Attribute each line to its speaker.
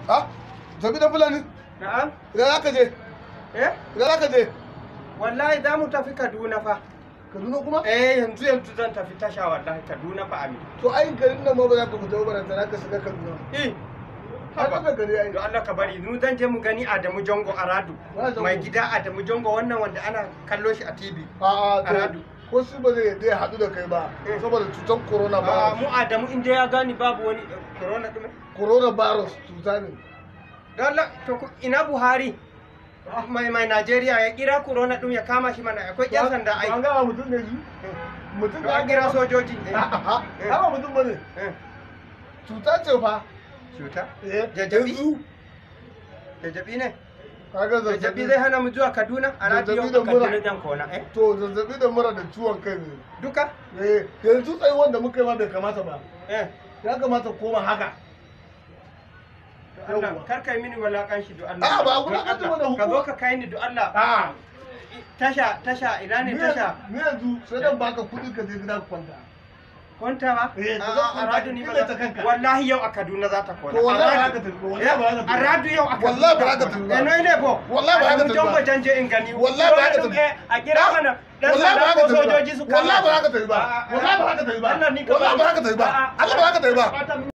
Speaker 1: Ha? Tafi da Fulani?
Speaker 2: Na'am.
Speaker 1: Idan za ka je? Idan za ka je?
Speaker 2: Wallahi za mu tafi Kaduna fa.
Speaker 1: Kaduna kuma?
Speaker 2: Yanzu zan tafi tasha wallahi Kaduna fa amin.
Speaker 1: To ai garin nan ma ba za ka fita ba za ka shiga Kaduna.
Speaker 2: Haba
Speaker 1: da gari ai.
Speaker 2: Don Allah ka bari mu zan je mu gani Adamu Jongo Aradu. Mai gida Adamu Jongo wannan wanda ana kallo shi a TV. Aradu.
Speaker 1: Ko shi ba zai ya haɗu da kai ba saboda cutar corona ba.
Speaker 2: Mu Adamu inda ya gani babu wani corona ɗin.
Speaker 1: Corona virus cuta ne.
Speaker 2: Don Allah to ina Buhari. Mai Najeriya ya kira corona ɗin ya kama shi mana akwai ƴan sanda ai.
Speaker 1: An gama mutum ne shi? Mutum
Speaker 2: da kira sojoji.
Speaker 1: Ba mutum ba ne. Cuta ce fa.
Speaker 2: Cuta? Jajjabi? Jajjabi ne?
Speaker 1: Kaga
Speaker 2: zazzabi zai hana mu zuwa Kaduna a radiyo Kaduna jan kona
Speaker 1: to zazzabi da mura da ciwon kai ne
Speaker 2: duka
Speaker 1: yanzu tsayi wanda muka yi ma bai kamata ba ya kamata koma haka
Speaker 2: kar kai mini walakan shi do Allah
Speaker 1: ba wulakan ta mana
Speaker 2: ka zo ka kai ni do Allah tasha ina ne tasha
Speaker 1: ni yanzu sai dan baka kudi ka je gida kwanta
Speaker 2: kwanta ba?
Speaker 1: a
Speaker 2: radu ni ba wallahi yau a Kaduna za ta kwana.
Speaker 1: To wallahi ba ka tafi.
Speaker 2: A radu yau a Kaduna.
Speaker 1: Wallahi ba ka tafi.
Speaker 2: Eno ne bo.
Speaker 1: Wallahi ba ka tafi.
Speaker 2: Mu jan je in gani.
Speaker 1: Wallahi ba ka tafi.
Speaker 2: A kira mana dan sanda ko sojoji su kama.
Speaker 1: Wallahi ba ka tafi ba. Wallahi ba ka tafi ba. Wallahi ba ka tafi ba. Allah ba ka tafi ba.